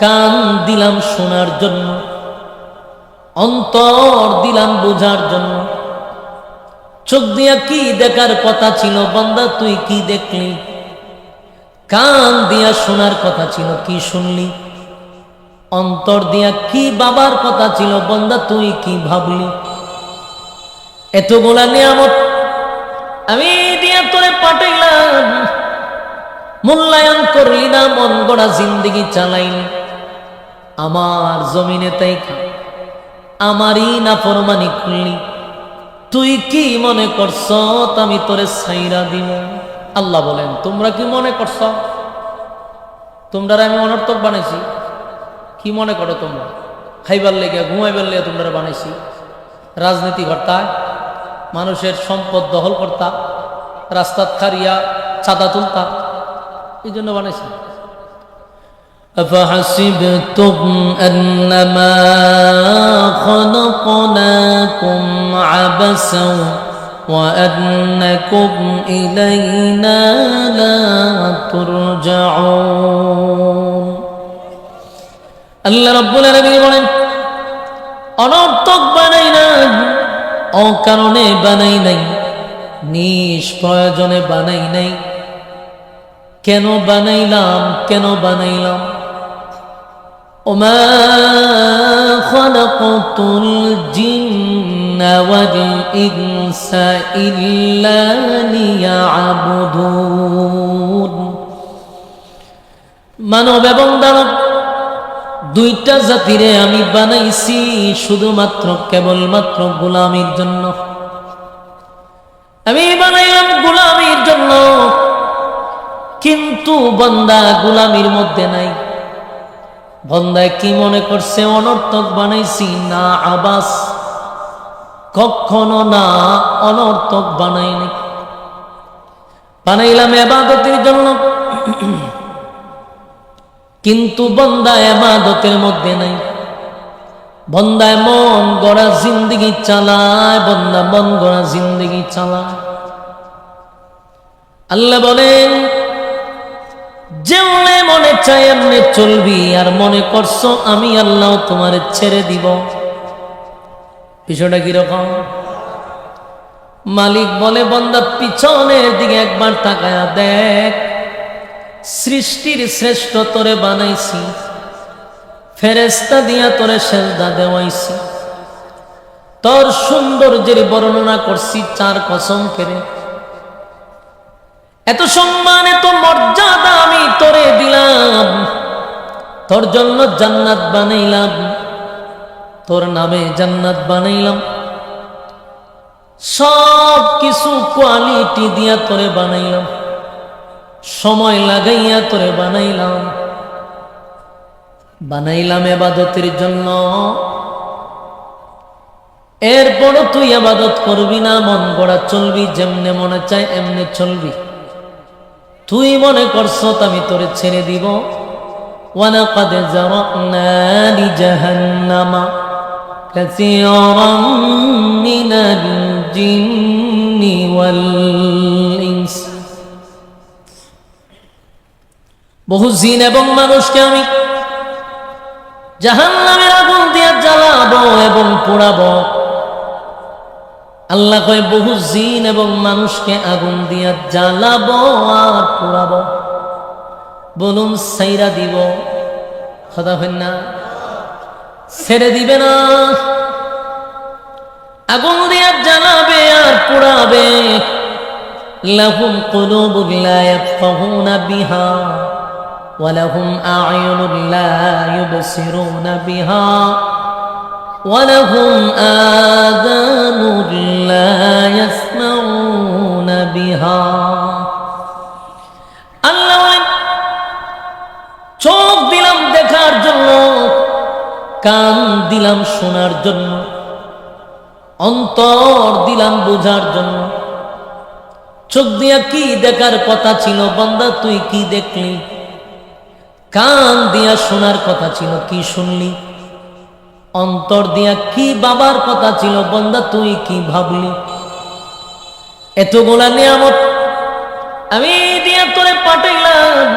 কান দিলাম শোনার জন্য, অন্তর দিলাম বোঝার জন্য। চোখ দিয়া কি দেখার কথা ছিল বান্দা, তুই কি দেখলি? কান দিয়া শোনার কথা ছিল, কি শুনলি? অন্তর দিয়া কি বাবার কথা ছিল বান্দা, তুই কি ভাবলি? এতগুলা নিয়ামত আমি দিয়া তোরে পাঠাইলাম, মূল্যায়ন করলি না, মন গড়া জিন্দেগি চালাইলি। আমার জমিনে তাই আমারই নাফরমানি করলি। তুই কি মনে করছ আমি তোরে ছাইরা দিব? আল্লাহ বলেন, তোমরা কি মনে করছ তোমরা আমি অনর্থক বানাইছি? কি মনে করো তোমরা? খাইবার লেগে ঘুমাইবার লেগে তোমরা বানাইছি? রাজনীতি কর্তা, মানুষের সম্পদ দখল কর্তা, রাস্তাত খারিয়া চাঁদা তুলতা, এই জন্য বানাইছি। أفحسبتم أنما خلقناكم عبثا وأنكم إلينا لا ترجعون। আল্লাহ রাব্বুল আলামিন বলেন, অনর্থক বানাই নাই, অকারণে বানাই নাই, নিষ্প্রয়োজনে বানাই নাই। কেন বানাইলাম? কেন বানাইলাম? ওমা খালাকতুল জিন্না ওয়াল ইনসা ইল্লা লিয়াবুদুন। মানব এবং দানব দুইটা জাতিরে আমি বানাইছি শুধুমাত্র কেবলমাত্র গোলামির জন্য। আমি বানাইলাম গোলামির জন্য, কিন্তু বান্দা গোলামির মধ্যে নাই। বান্দা কি মনে করছে অনর্থক বানাইছি? না, আবাস, কখনো না, অনর্থক বানাইনি। বানাইলাম ইবাদতের জন্য, কিন্তু বান্দা ইবাদতের মধ্যে নাই। বান্দায় মন গড়া জিন্দেগি চালায়, বান্দা মন গড়া জিন্দেগি চালায়। আল্লাহ বলেন, যেমনে মনে চায় এমনে চলবি, আর মনে করছো আমি আল্লাহ তোমারে ছেড়ে দিব। বিষয়টা কিরকম? মালিক বলে, বান্দা পিছনের দিকে একবার তাকায়া দেখ, সৃষ্টির শ্রেষ্ঠ তোরে বানাইছি, ফেরেশতা দিয়া তোরে সেজদা দেওয়াইছি, তোর সৌন্দর্যের বর্ণনা করছি 4 কসম করে। এত সম্মান এত মর্যাদা আমি তোরে দিলাম, তোর জন্য জান্নাত বানাইলাম, তোর নামে জান্নাত বানাইলাম, সব কিছু কোয়ালিটি দিয়া তোরে বানাইলাম, সময় লাগাইয়া তোরে বানাইলাম। বানাইলাম ইবাদতের জন্য, এরপরও তুই ইবাদত করবি না, মন গড়া চলবি, যেমনে মনে চায় এমনে চলবি। তুই মনে করছ আমি তোরে ছেড়ে দিব। ওয়ালাকাদ যারানা লিজাহান্নামা কাসীরাম মিনাল জিন্নি ওয়াল ইনস। বহু জিন এবং মানুষকে আমি জাহান্নামের আগুন দিয়ে জ্বালাবো এবং পোড়াবো। আল্লাহ কয়, বহু জিন এবং মানুষকে আগুন দিয়া জ্বালাবো আর পোড়াবো। বলুন, ছাইরা দিব? কথা হয় না, ছেড়ে দিবে না, আগুন দিয়া জ্বালাবে আর পোড়াবে। লাহুম কুলুবুন লা ইয়াফকাহুনা বিহা ওয়া লাহুম আ'য়ুনুন লা ইউবসিরুনা বিহা وَلَهُمْ آذَانٌ لَا يَسْمَعُونَ بِهَا। আল্লাহ বলেন, চোখ দিলাম দেখার জন্য, কান দিলাম শোনার জন্য, অন্তর দিলাম বোঝার জন্য। চোখ দিয়া কি দেখার কথা ছিল বান্দা, তুই কি দেখলি? কান দিয়া শোনার কথা ছিল, কি শুনলি? অন্তর দিয়া কি বাবার কথা ছিল বান্দা, তুই কি ভাবলি? এতগুলা নিয়ামত আমি দিয়া তোরে পাঠাইলাম,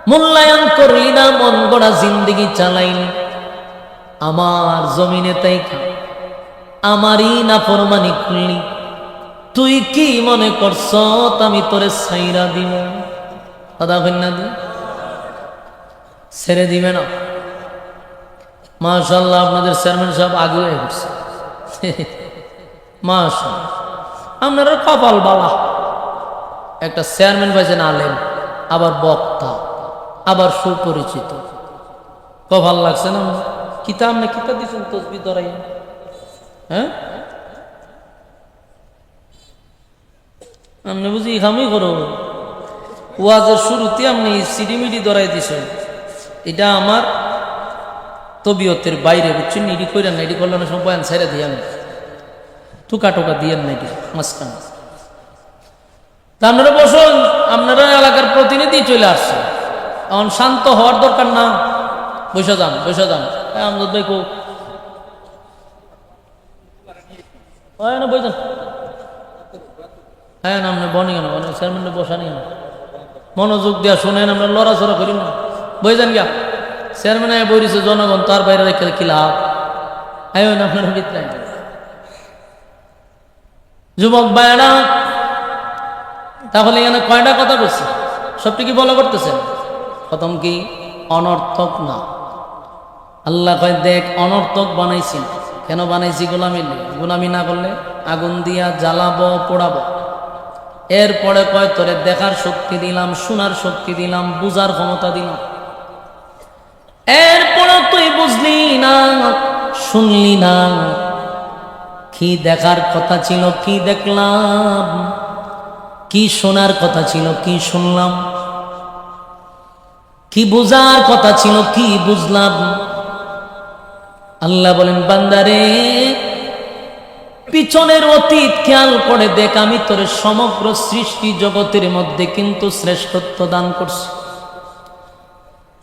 মূল্যায়ন করলি না, মন গড়া জিন্দিগি চালাইলি, আমার জমিনে তাই আমারই নাফরমানি করলি। তুই কি মনে করছ আমি তোরে ছাইরা দিব? কথা বল না, দি ছেড়ে দিবে না। মাশাআল্লাহ, আপনাদের চেয়ারম্যান সাহেব আগে হয়ে গেছে। মাশাআল্লাহ, আপনারা কপাল বালা, একটা চেয়ারম্যান পাইছেন, আলেম, আবার বক্তা, আবার সুপরিচিত। কপাল লাগছে না? কিতাব না কিতাব দিচ্ছেন তসবি ধরাই, হ্যাঁ? আপনি বুঝি খামি করো, ওয়াজের শুরুতে আপনি সিডিমিডি ধরাই দিছেন। এটা আমার তবিয়তের বাইরে, বুঝছেন? এটি করেন না, এটি করলে অনেক সময় বয়ান ছেড়ে দিয়ে আমি টুকা টোকা দিয়েন না, এটি মাঝখান। তা আপনারা বসুন, আপনারা এলাকার প্রতিনিধি চলে আসছে, এখন শান্ত হওয়ার দরকার না। বসে যান, বসে যান। আমজাদ ভাই কো না, বসে যান। হ্যাঁ, আপনি বনি কেন? চেয়ারম্যান বসা নেই, মনোযোগ দিয়া শোনেন, আমরা লড়াচড়া করি না। বই যান গিয়া, চেয়ারম্যান বই দিছে, জনগণ তার বাইরে রেখে কি লাভ? হ্যাঁ, আপনার ভিতরে যুবক ভাইরা, তাহলে এখানে কয়টা কথা বলছে? সবটি কি বলা করতেছেন? প্রথম কি অনর্থক না। আল্লাহ কয় দেখ, অনর্থক বানাইছি। কেন বানাইছি? গোলামি না করলে আগুন দিয়া জ্বালাবো, পোড়াবো। এরপরে কয় তোরে দেখার শক্তি দিলাম, শোনার শক্তি দিলাম, বুঝার ক্ষমতা দিলাম। এরপরে তুই বুঝলি না, শুনলি না। কি দেখার কথা ছিল, কি দেখলাম? কি শোনার কথা ছিল, কি শুনলাম? কি বুঝার কথা ছিল, কি বুঝলাম? আল্লাহ বলেন, বান্দারে পিছনের অতীত খেয়াল করে দেখ, আমি তোর সমগ্র সৃষ্টি জগতের মধ্যে কিন্তু শ্রেষ্ঠত্ব দান করছি।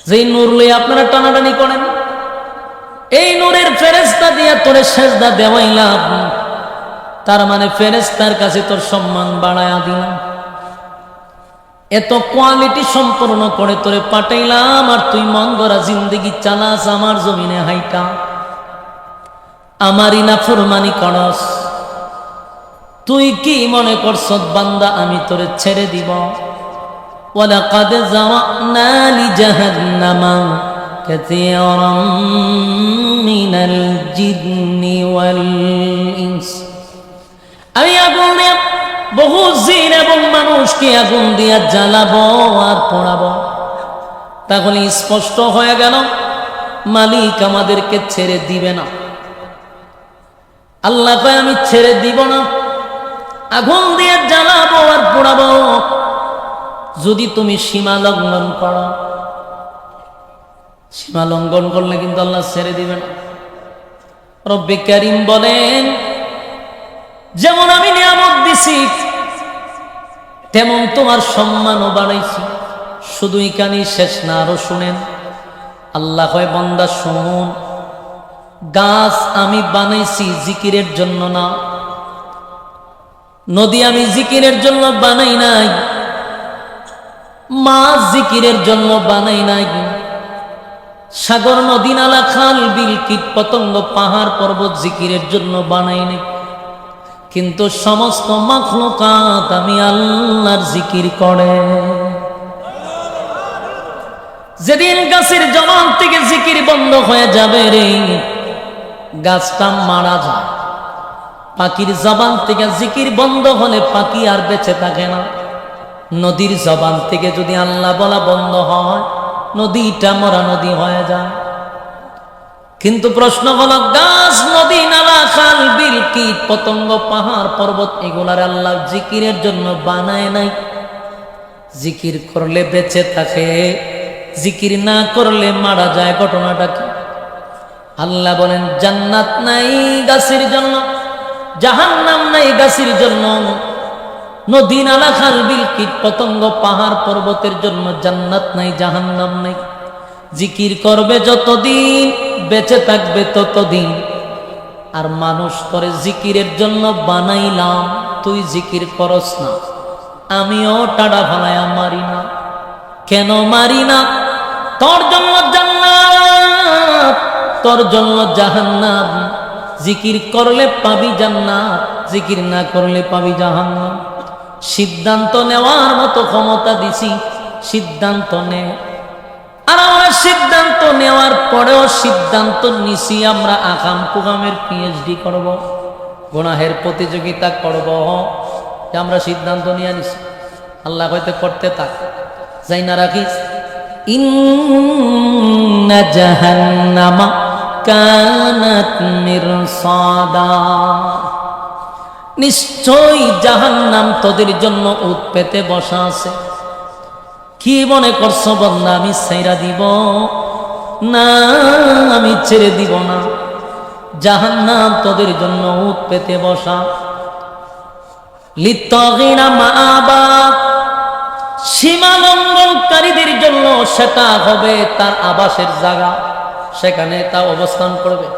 যেই নূর লই আপনারা টানাটানি করেন, এই নূরের ফেরেশতা দিয়া তোরে সেজদা দেওয়াইলাম, তার মানে ফেরেশতার কাছে তোর সম্মান বাড়ায়া দিলাম। এত কোয়ালিটি সম্পূর্ণ করে তোরে পাঠাইলাম, আর তুই মন গড়া জিন্দেগি চালাস, আমার জমিনে হাইটা আমারই নাফরমানি করস। তুই কি মনে করছ বান্দা আমি তোরে ছেড়ে দিব? ওয়ালাকাদ যারানা লিজাহান্নামা কাসীরাম মিনাল জিন্নি ওয়াল ইনস। আমি আগুন দিয়ে বহু জিন এবং মানুষকে আগুন দিয়া জ্বালাবো আর পোড়াবো। তাহলে স্পষ্ট হয়ে গেল মালিক আমাদেরকে ছেড়ে দিবে না। আল্লাহ কয় আমি ছেড়ে দিব না, আগুন দিয়ে জ্বালাবো আর পোড়াবো যদি তুমি সীমা লঙ্ঘন করো। সীমা লঙ্ঘন করলে কিন্তু আল্লাহ ছেড়ে দিবে না। রব্বে কারীম বলেন, যেমন আমি নিয়ামত দিছি তেমন তোমার সম্মানও বাড়াইছি। শুধু এখানেই শেষ না, আরো শুনেন। আল্লাহ কয় বান্দা শুন, গাছ আমি বানাইছি জিকিরের জন্য না, নদী আমি জিকিরের জন্য বানাই নাই, মাছ জিকিরের জন্য বানাই নাই, সাগর নদী নালা খাল বিল কীট পতঙ্গ পাহাড় পর্বত জিকিরের জন্য বানাই নাই। কিন্তু সমস্ত মাখলুকাত আমি আল্লাহর জিকির করে। যেদিন গাছের জবান থেকে জিকির বন্ধ হয়ে যাবে রে, গাছটা মারা যায়। পাখির জবান থেকে জিকির বন্ধ হলে পাখি আর বেঁচে থাকে না। নদীর জবান থেকে যদি আল্লাহ বলা বন্ধ হয়, নদীটা মরা নদী হয়ে যায়। কিন্তু প্রশ্ন হলো, গাছ নদী নালা খাল বিল কীট পতঙ্গ পাহাড় পর্বত এগুলার আল্লাহ জিকিরের জন্য বানায় নাই। জিকির করলে বেঁচে থাকে, জিকির না করলে মারা যায়। ঘটনাটা কি? আল্লাহ বলেন, জান্নাত নাই গাছের জন্য, জাহান্নাম নাই গাছের জন্য, নদী নালা খাল বিল কীট পতঙ্গ পাহাড় পর্বতের জন্য জান্নাত নাই, জাহান্নাম নাই। জিকির করবে যতদিন বেঁচে থাকবে ততদিন। আর মানুষ করে জিকিরের জন্য বানাইলাম, তুই জিকির করস না, আমিও টাডা ফালাইয়া মারি না। কেন মারি না? তোর জন্য জান্নাত, তোর জন্য জাহান্নাম। জিকির করলে পাবি জান্নাত, জিকির না করলে পাবি জাহান্নাম। সিদ্ধান্ত নেওয়ার মতো ক্ষমতা দিছি, সিদ্ধান্ত নে। আর আমরা সিদ্ধান্ত নেওয়ার পরেও সিদ্ধান্ত নিছি আমরা আকাম কুকামের পিএইচডি করব, গুনাহের প্রতিযোগিতা করব, যে আমরা সিদ্ধান্ত নিয়ে নিছি। আল্লাহ হয়তো করতে থাক, যাই না রাখিস। ইন্না জাহান্নামা কানাত মিরসাদা, নিশ্চয়ই জাহান্নাম তোদের জন্য উৎ পেতে বসা আছে। কি মনে করছো বান্দা আমি ছেড়ে দিব? না, আমি ছেড়ে দিব না। জাহান্নাম তোদের জন্য উৎ পেতে বসা। লিত্তাগিনা মাআবা, সীমা লঙ্ঘনকারীদের জন্য সেটা হবে তার আবাসের জায়গা, সেখানে তা অবস্থান করবে।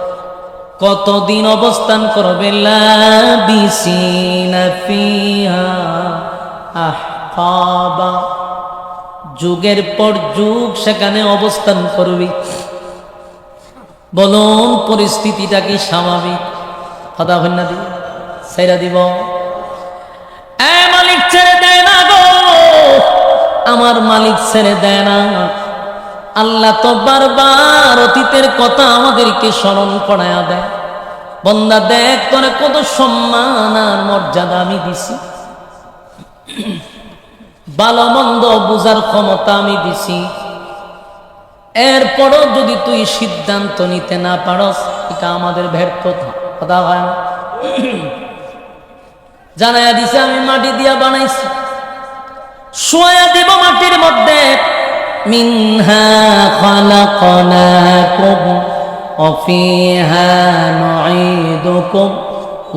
কতদিন অবস্থান করবে? লাবিসিনা ফিহা আহকাবা, যুগের পর যুগ সেখানে অবস্থান করবি। বলুন পরিস্থিতিটা কি স্বাভাবিক? কথা হয় না? দিব ছেড়ে দিব? মালিক ছেড়ে দেয় না গো, আমার মালিক ছেড়ে দেয় না। আল্লাহ তো বারবার অতীতের কথা আমাদেরকে স্মরণ করায়া দেয়। বন্দা দেখ তোরে কত সম্মান আর মর্যাদা আমি দিছি, ভালো মন্দ বুঝার ক্ষমতা আমি দিছি। এরপরও যদি তুই সিদ্ধান্ত নিতে না পারস, এটা আমাদের ব্যর্থতা। কথা হয় না? জানাইয়া দিছে আমি মাটি দিয়া বানাইছি, শোয়া দিব মাটির মধ্যে। মিনহা খালাকনাকুম ওয়া ফিহা নুঈদুকুম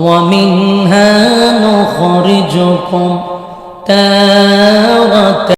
ওয়া মিনহা নুখরিজুকুম তারাতান